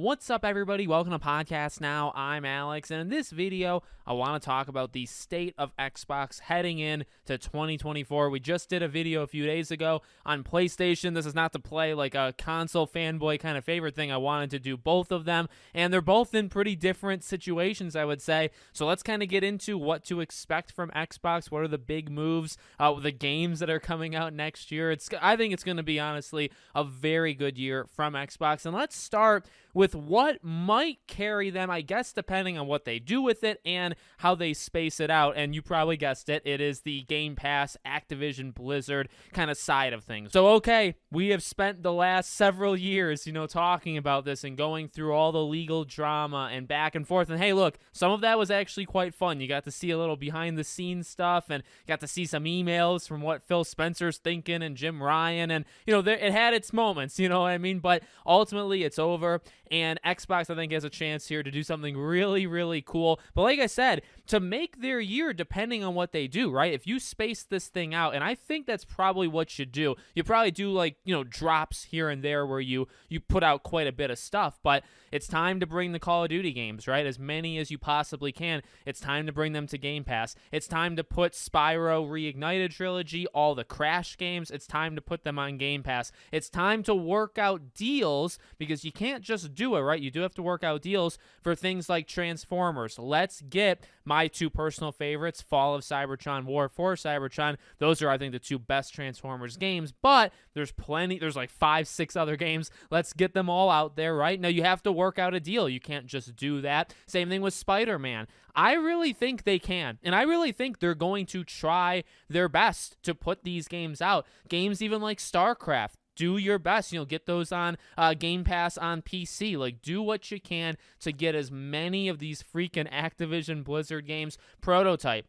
What's up, everybody? Welcome to Podcast Now. I'm Alex, and in this video, I want to talk about the state of Xbox heading in to 2024. We just did a video a few days ago on PlayStation. This is not to play like a console fanboy kind of favorite thing. I wanted to do both of them, and they're both in pretty different situations, I would say. So let's kind of get into what to expect from Xbox. What are the big moves, the games that are coming out next year. I think it's going to be, honestly, a very good year from Xbox. And let's start with what might carry them, I guess, depending on what they do with it and how they space it out. And you probably guessed it, it is the Game Pass, Activision, Blizzard kind of side of things. So, okay, we have spent the last several years, talking about this and going through all the legal drama and back and forth. And hey, look, some of that was actually quite fun. You got to see a little behind the scenes stuff and got to see some emails from what Phil Spencer's thinking and Jim Ryan. And, it had its moments, you know what I mean? But ultimately, it's over. And Xbox, I think, has a chance here to do something really, really cool. But like I said, to make their year depending on what they do, right? If you space this thing out, and I think that's probably what you do. You probably do like, drops here and there where you put out quite a bit of stuff. But it's time to bring the Call of Duty games, right? As many as you possibly can. It's time to bring them to Game Pass. It's time to put Spyro Reignited Trilogy, all the Crash games. It's time to put them on Game Pass. It's time to work out deals because you can't just do it, right? You do have to work out deals for things like Transformers. Let's get my two personal favorites, Fall of Cybertron, War for Cybertron. Those are, I think, the two best Transformers games, but there's like 5-6 other games. Let's get them all out there, right? Now, you have to work out a deal. You can't just do that. Same thing with Spider-Man. I really think they can, and I really think they're going to try their best to put these games out. Games even like StarCraft. Do your best, get those on Game Pass on PC. Like, do what you can to get as many of these freaking Activision Blizzard games prototype.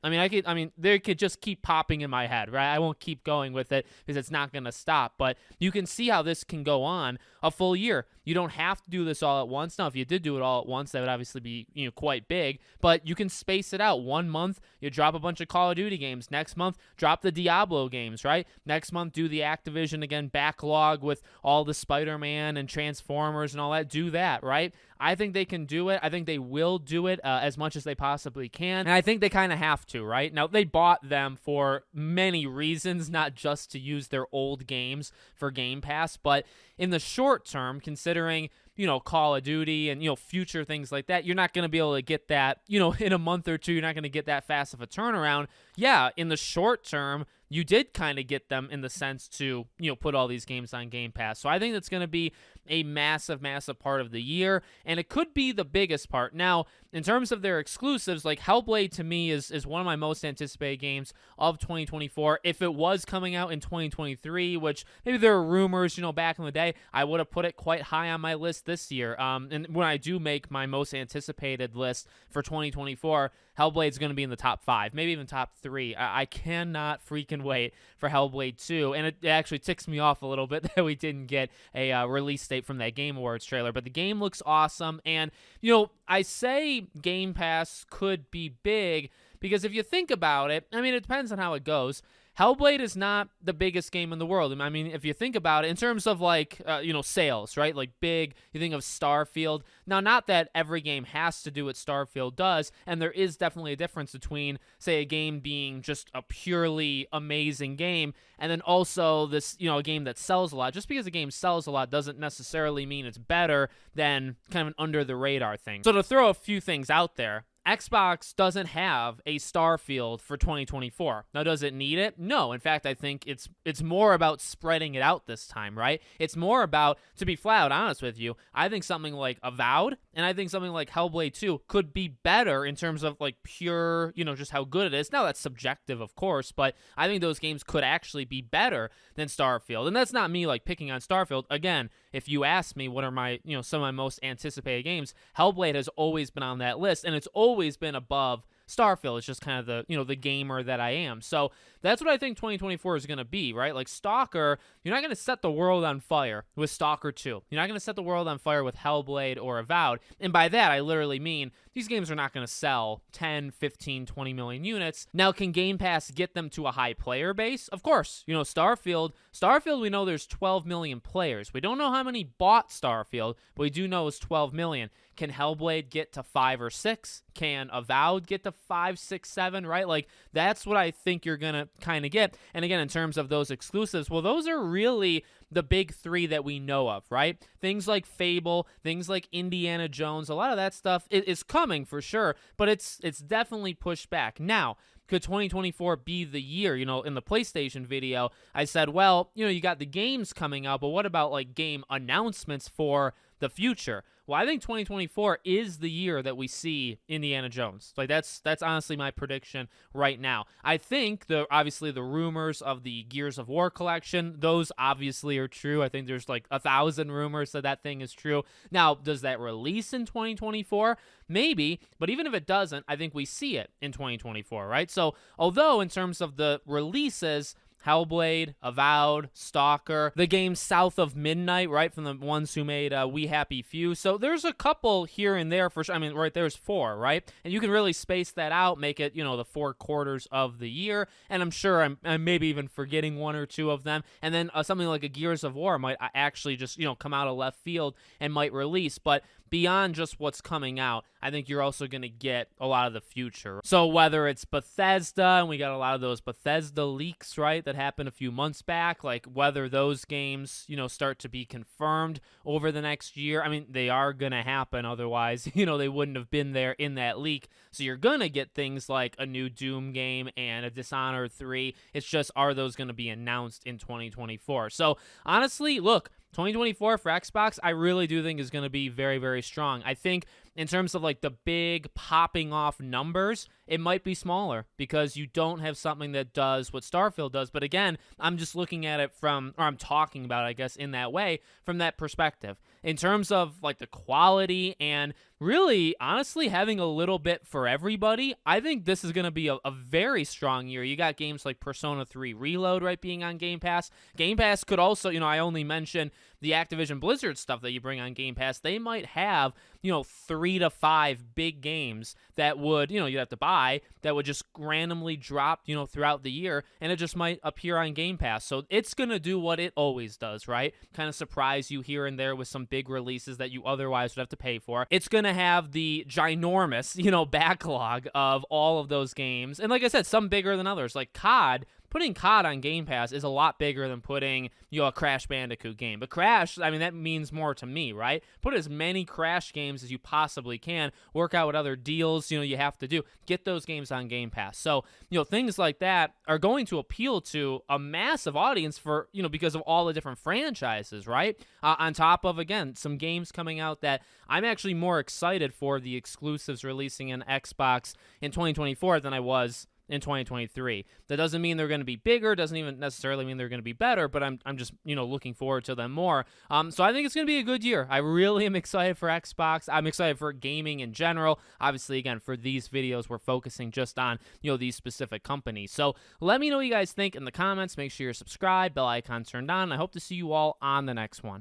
They could just keep popping in my head, right? I won't keep going with it because it's not going to stop. But you can see how this can go on a full year. You don't have to do this all at once. Now, if you did do it all at once, that would obviously be, quite big. But you can space it out. 1 month, you drop a bunch of Call of Duty games. Next month, drop the Diablo games, right? Next month, do the Activision, again, backlog with all the Spider-Man and Transformers and all that. Do that, right? I think they can do it. I think they will do it as much as they possibly can. And I think they kind of have to, right? Now, they bought them for many reasons, not just to use their old games for Game Pass, but in the short term, considering, Call of Duty and, future things like that, you're not going to be able to get that, in a month or two. You're not going to get that fast of a turnaround. Yeah, in the short term, you did kind of get them in the sense to, put all these games on Game Pass. So I think that's going to be a massive, massive part of the year, and it could be the biggest part. Now, in terms of their exclusives, like Hellblade to me is one of my most anticipated games of 2024. If it was coming out in 2023, which maybe there were rumors, back in the day, I would have put it quite high on my list this year. And when I do make my most anticipated list for 2024, Hellblade's going to be in the top 5, maybe even top 3. I cannot freaking wait for Hellblade 2, and it actually ticks me off a little bit that we didn't get a release date from that Game Awards trailer, but the game looks awesome. And I say Game Pass could be big because if you think about it, it depends on how it goes. Hellblade is not the biggest game in the world. If you think about it, in terms of like, sales, right? Like big, you think of Starfield. Now, not that every game has to do what Starfield does, and there is definitely a difference between, say, a game being just a purely amazing game, and then also this, a game that sells a lot. Just because a game sells a lot doesn't necessarily mean it's better than kind of an under-the-radar thing. So to throw a few things out there, Xbox doesn't have a Starfield for 2024. Now, does it need it? No. In fact, I think it's more about spreading it out this time, right? It's more about, to be flat out honest with you, I think something like Avowed and I think something like Hellblade 2 could be better in terms of like pure, just how good it is. Now, that's subjective, of course, but I think those games could actually be better than Starfield. And that's not me like picking on Starfield. Again, if you ask me what are my, some of my most anticipated games, Hellblade has always been on that list, and it's always been above Starfield is just kind of the gamer that I am. So that's what I think 2024 is going to be, right? Like Stalker, you're not going to set the world on fire with Stalker 2. You're not going to set the world on fire with Hellblade or Avowed. And by that, I literally mean these games are not going to sell 10, 15, 20 million units. Now, can Game Pass get them to a high player base? Of course. Starfield, we know there's 12 million players. We don't know how many bought Starfield, but we do know it's 12 million. Can Hellblade get to 5 or 6? Can Avowed get to 5, 6, 7, right? Like, that's what I think you're going to kind of get. And again, in terms of those exclusives, well, those are really the big three that we know of, right? Things like Fable, things like Indiana Jones, a lot of that stuff is coming for sure, but it's definitely pushed back. Now, could 2024 be the year? In the PlayStation video, I said, well, you got the games coming out, but what about like game announcements for the future? Well, I think 2024 is the year that we see Indiana Jones. Like that's honestly my prediction right now. I think obviously the rumors of the Gears of War collection, those obviously are true. I think there's like 1,000 rumors that thing is true. Now, does that release in 2024? Maybe, but even if it doesn't, I think we see it in 2024, right? So, although in terms of the releases, Hellblade, Avowed, Stalker, the game South of Midnight, right, from the ones who made We Happy Few. So there's a couple here and there for sure. I mean, right, there's 4, right? And you can really space that out, make it, the 4 quarters of the year. And I'm sure I'm maybe even forgetting 1 or 2 of them. And then something like a Gears of War might actually just, come out of left field and might release. But beyond just what's coming out, I think you're also going to get a lot of the future. So whether it's Bethesda, and we got a lot of those Bethesda leaks, right, that happened a few months back, like whether those games, start to be confirmed over the next year. I mean, they are going to happen. Otherwise, they wouldn't have been there in that leak. So you're going to get things like a new Doom game and a Dishonored 3. It's just, are those going to be announced in 2024? So honestly, look, 2024 for Xbox, I really do think is going to be very, very strong. I think in terms of like the big popping off numbers, it might be smaller because you don't have something that does what Starfield does. But again, I'm just looking at it I'm talking about it, I guess, in that way, from that perspective. In terms of like the quality and really, honestly, having a little bit for everybody, I think this is going to be a very strong year. You got games like Persona 3 Reload, right, being on Game Pass. Game Pass could also, I only mentioned the Activision Blizzard stuff that you bring on Game Pass. They might have, 3 to 5 big games that would, you'd have to buy, that would just randomly drop, throughout the year, and it just might appear on Game Pass. So it's going to do what it always does, right? Kind of surprise you here and there with some big releases that you otherwise would have to pay for. It's going to have the ginormous, backlog of all of those games. And like I said, some bigger than others. Like COD, putting COD on Game Pass is a lot bigger than putting, a Crash Bandicoot game. But Crash, I mean, that means more to me, right? Put as many Crash games as you possibly can. Work out what other deals, you have to do. Get those games on Game Pass. So, things like that are going to appeal to a massive audience for, because of all the different franchises, right? On top of, again, some games coming out that I'm actually more excited for the exclusives releasing in Xbox in 2024 than I was in 2023. That doesn't mean they're going to be bigger, doesn't even necessarily mean they're going to be better, but I'm just, looking forward to them more. So I think it's going to be a good year. I really am excited for Xbox. I'm excited for gaming in general. Obviously, again, for these videos, we're focusing just on, these specific companies. So let me know what you guys think in the comments. Make sure you're subscribed, bell icon turned on. I hope to see you all on the next one.